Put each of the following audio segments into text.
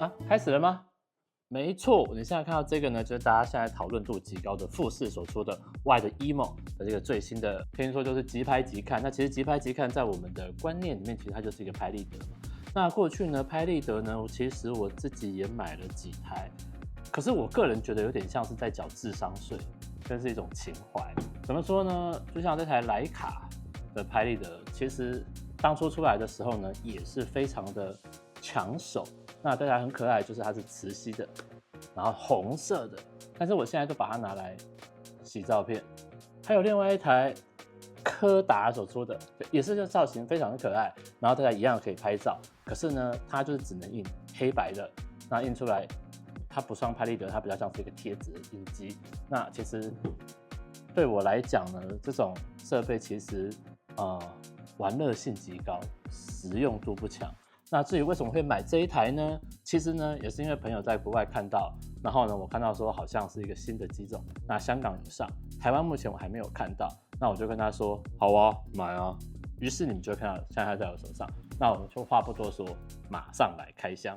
啊，开始了吗？没错，你现在看到这个呢，就是大家现在讨论度极高的富士所出的 Y 的 Emo 的这个最新的，听说就是即拍即看。那其实即拍即看在我们的观念里面，其实它就是一个拍立得嘛。那过去呢，拍立得呢，其实我自己也买了几台，可是我个人觉得有点像是在缴智商税，这是一种情怀。怎么说呢？就像这台徕卡的拍立得，其实当初出来的时候呢，也是非常的抢手。那这台很可爱，就是它是磁吸的，然后红色的，但是我现在都把它拿来洗照片。还有另外一台柯达所出的，也是这造型非常的可爱，然后这台一样可以拍照，可是呢，它就是只能印黑白的，那印出来它不像拍立得，它比较像是一个贴纸的印机。那其实对我来讲呢，这种设备其实玩乐性极高，实用度不强。那至于为什么会买这一台呢？其实呢，也是因为朋友在国外看到，然后呢，我看到说好像是一个新的机种，那香港有上，台湾目前我还没有看到，那我就跟他说，好啊，买啊。于是你们就会看到，现在它在我手上，那我们就话不多说，马上来开箱。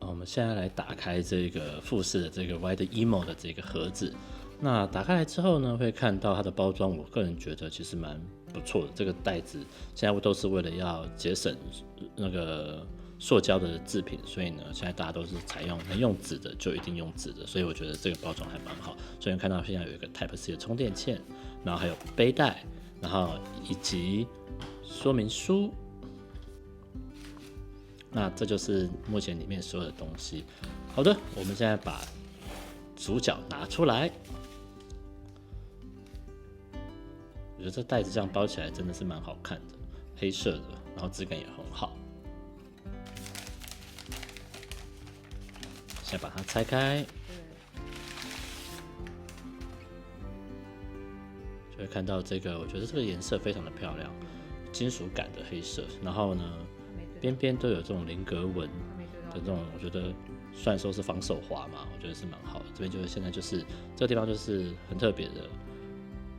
我们现在来打开这个富士的这个 Y 的 Emo 的这个盒子。那打开来之后呢，会看到它的包装，我个人觉得其实蛮不错的。这个袋子现在都是为了要节省那个塑胶的制品，所以呢，现在大家都是采用能用纸的就一定用纸的，所以我觉得这个包装还蛮好。所以看到现在有一个 Type C 的充电线，然后还有背带，然后以及说明书。那这就是目前里面所有的东西。好的，我们现在把主角拿出来。我觉得这袋子这样包起来真的是蛮好看的，黑色的，然后质感也很好。先把它拆开，就会看到这个，我觉得这个颜色非常的漂亮，金属感的黑色，然后呢，边边都有这种菱格纹的这种，我觉得虽然说是防手滑嘛，我觉得是蛮好的。这边就是现在就是这个地方就是很特别的。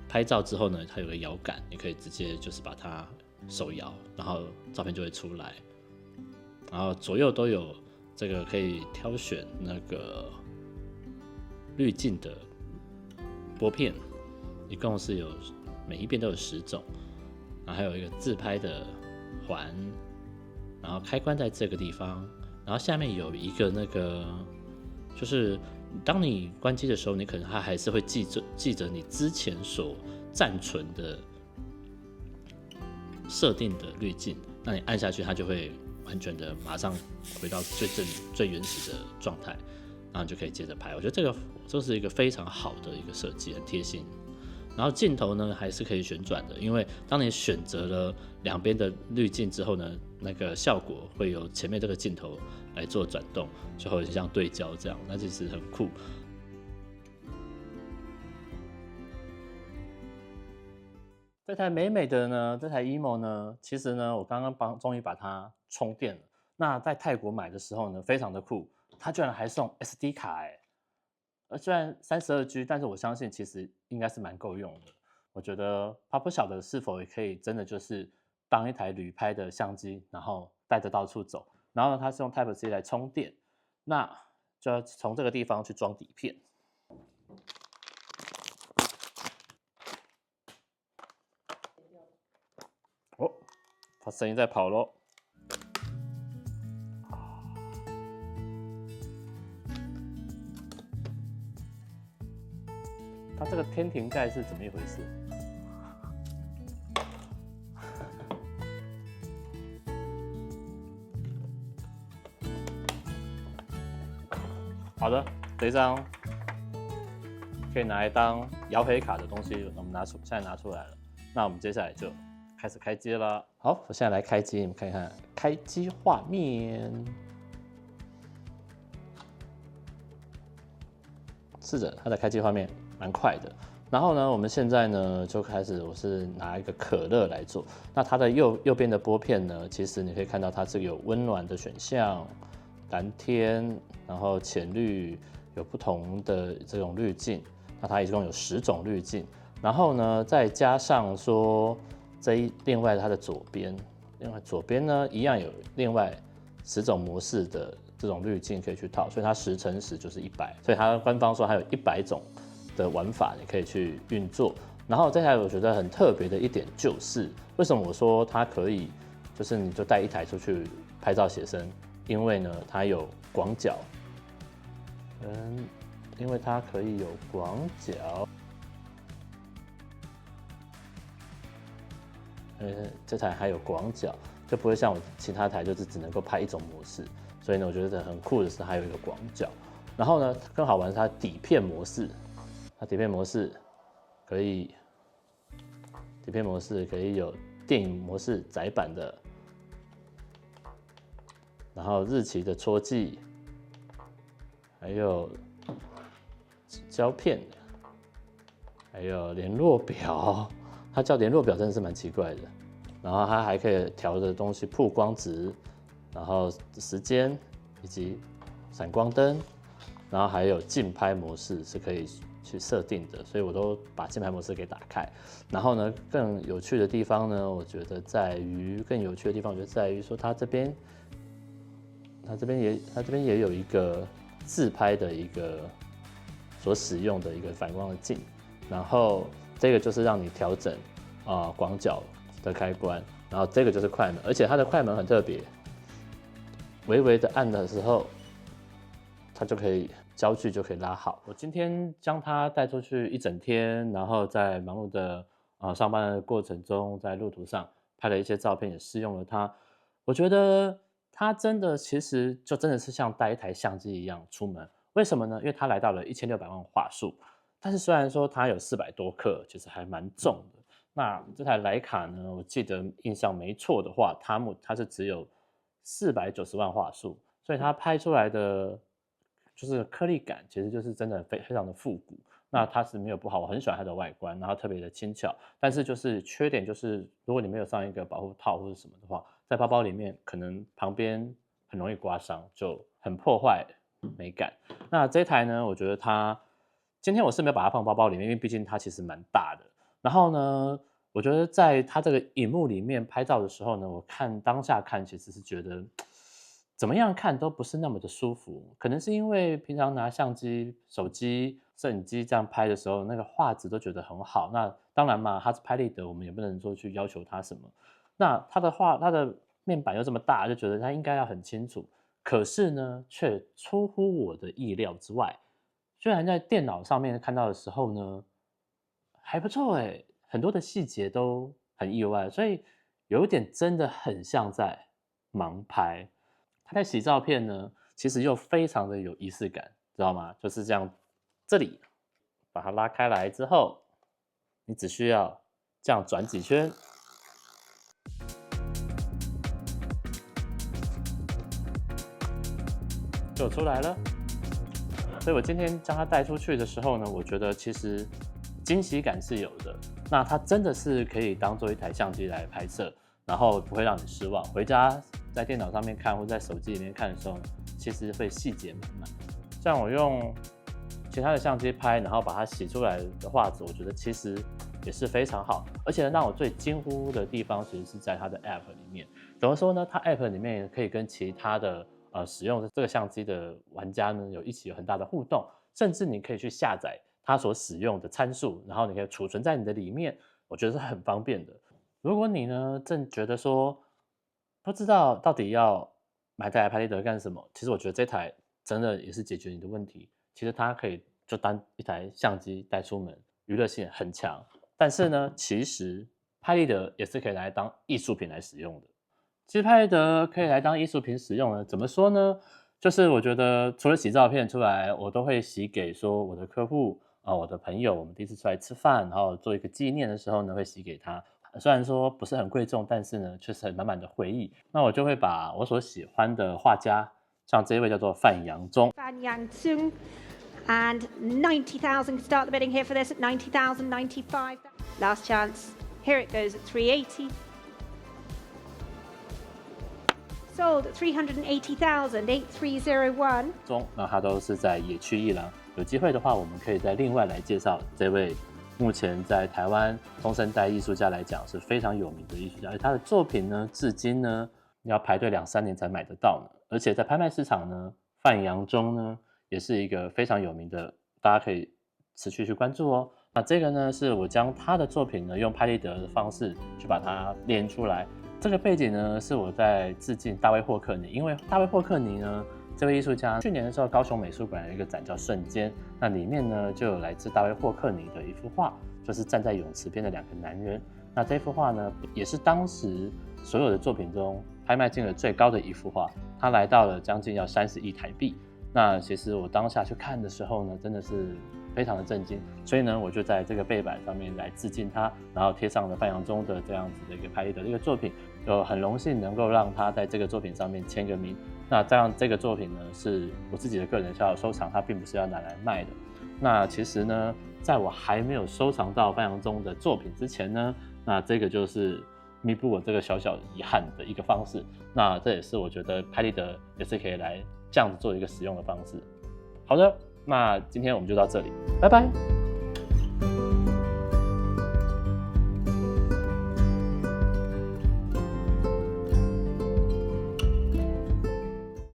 拍照之后呢，它有个摇杆，你可以直接就是把它手摇，然后照片就会出来。然后左右都有这个可以挑选那个滤镜的拨片，一共是有每一边都有10种，然后还有一个自拍的环，然后开关在这个地方，然后下面有一个那个就是。当你关机的时候，你可能它还是会记着你之前所暂存的设定的滤镜，那你按下去，它就会完全的马上回到最原始的状态，然后你就可以接着拍。我觉得这是一个非常好的一个设计，很贴心。然后镜头呢还是可以旋转的，因为当你选择了两边的滤镜之后呢，那个效果会由前面这个镜头来做转动，就会像对焦这样，那其实很酷。这台美美的呢，这台 Emo 呢，其实呢，我刚刚终于把它充电了。那在泰国买的时候呢，非常的酷，它居然还送 SD 卡虽然32G， 但是我相信其实应该是蛮够用的。我觉得它不晓得是否也可以真的就是当一台旅拍的相机，然后带着到处走。然后呢，它是用 Type C 来充电，那就要从这个地方去装底片。哦，它声音在跑咯。它这个天庭盖是怎么一回事？好的，这张可以拿来当摇黑卡的东西，我们现在拿出来了。那我们接下来就开始开机了。好，我现在来开机，你们看看开机画面。是的，它的开机画面蛮快的。然后呢，我们现在呢就开始，我是拿一个可乐来做。那它的右边的拨片呢，其实你可以看到它是有温暖的选项，蓝天，然后浅绿，有不同的这种滤镜。那它一共有10种滤镜。然后呢，再加上说另外它的左边，另外左边呢一样有另外种模式的这种滤镜可以去套，所以它10×10就是100，所以它官方说还有100种的玩法你可以去运作。然后这台我觉得很特别的一点就是，为什么我说它可以，就是你就带一台出去拍照写生，因为呢它有广角，因为它可以有广角，这台还有广角，就不会像我其他台就是只能够拍一种模式，所以呢我觉得很酷的是还有一个广角。然后呢更好玩是它底片模式，它底片模式可以有电影模式窄版的，然后日期的戳记，还有胶片，还有联络表。它叫联络表真的是蛮奇怪的。然后它还可以调的东西，曝光值，然后时间以及闪光灯，然后还有竞拍模式是可以去设定的，所以我都把竞拍模式给打开。然后呢，更有趣的地方呢，我觉得在于说它这边也有一个自拍的一个所使用的一个反光的镜，然后这个就是让你调整广角的开关，然后这个就是快门，而且它的快门很特别，微微的按的时候，它就可以焦距就可以拉好。我今天将它带出去一整天，然后在忙碌的上班的过程中，在路途上拍了一些照片，也试用了它。我觉得它真的其实就真的是像带一台相机一样出门。为什么呢？因为它来到了1600万画素，但是虽然说它有400多克，其实还蛮重的。那这台徕卡呢，我记得印象没错的话，它是只有490万画素，所以它拍出来的就是颗粒感，其实就是真的非常的复古。那它是没有不好，我很喜欢它的外观，然后特别的轻巧。但是就是缺点就是，如果你没有上一个保护套或者什么的话，在包包里面可能旁边很容易刮伤，就很破坏美感。那这台呢，我觉得今天我是没有把它放包包里面，因为毕竟它其实蛮大的。然后呢，我觉得在它这个荧幕里面拍照的时候呢，我当下看其实是觉得怎么样看都不是那么的舒服，可能是因为平常拿相机、手机、摄影机这样拍的时候，那个画质都觉得很好。那当然嘛，它是拍立得，我们也不能说去要求它什么。那它的面板又这么大，就觉得它应该要很清楚。可是呢，却出乎我的意料之外。虽然在电脑上面看到的时候呢，还不错哎，很多的细节都很意外，所以有一点真的很像在盲拍。他在洗照片呢，其实又非常的有仪式感，知道吗？就是这样，这里把它拉开来之后，你只需要这样转几圈，就出来了。所以我今天将它带出去的时候呢，我觉得其实惊喜感是有的。那它真的是可以当做一台相机来拍摄，然后不会让你失望。回家在电脑上面看或在手机里面看的时候，其实会细节满满。像我用其他的相机拍，然后把它洗出来的画质，我觉得其实也是非常好。而且让我最惊呼的地方，其实是在它的 App 里面。怎么说呢？它 App 里面可以跟其他的使用这个相机的玩家呢，一起有很大的互动，甚至你可以去下载它所使用的参数，然后你可以储存在你的里面，我觉得是很方便的。如果你呢正觉得说不知道到底要买这台拍立得干什么，其实我觉得这台真的也是解决你的问题。其实它可以就当一台相机带出门，娱乐性很强。但是呢，其实拍立得也是可以来当艺术品来使用的。其实拍立得可以来当艺术品使用呢，怎么说呢？就是我觉得除了洗照片出来，我都会洗给说我的客户我的朋友，我们第一次出来吃饭，然后做一个纪念的时候呢，会洗给他。虽然说不是很贵重，但是呢，却是满满的回忆。那我就会把我所喜欢的画家，像这一位叫做范阳宗。Fan Yang and 90,000 start the bidding here for this at 90,000, 95. Last chance. Here it goes at 380. Sold at 380,000, 8301. 那他都是在野区一郎。有机会的话，我们可以再另外来介绍这位目前在台湾中生代艺术家来讲是非常有名的艺术家，而他的作品呢，至今呢要排队2-3年才买得到呢。而且在拍卖市场呢，范扬中呢也是一个非常有名的，大家可以持续去关注哦。那这个呢，是我将他的作品呢用拍立得的方式去把它列出来。这个背景呢，是我在致敬大卫霍克尼，因为大卫霍克尼呢，这位艺术家去年的时候，高雄美术馆有一个展叫《瞬间》，那里面呢就有来自大卫霍克尼的一幅画，就是站在泳池边的2个男人。那这幅画呢，也是当时所有的作品中拍卖金额最高的一幅画，它来到了将近要30亿台币。那其实我当下去看的时候呢，真的是非常的震惊，所以呢，我就在这个背板上面来致敬他，然后贴上了范扬中的这样子的一个拍立得的一个作品，就很荣幸能够让他在这个作品上面签个名。那这个作品呢，是我自己的个人小小收藏，它并不是要拿来卖的。那其实呢，在我还没有收藏到范扬中的作品之前呢，那这个就是弥补我这个小小遗憾的一个方式。那这也是我觉得拍立得也是可以来这样子做一个使用的方式。好的，那今天我们就到这里，拜拜。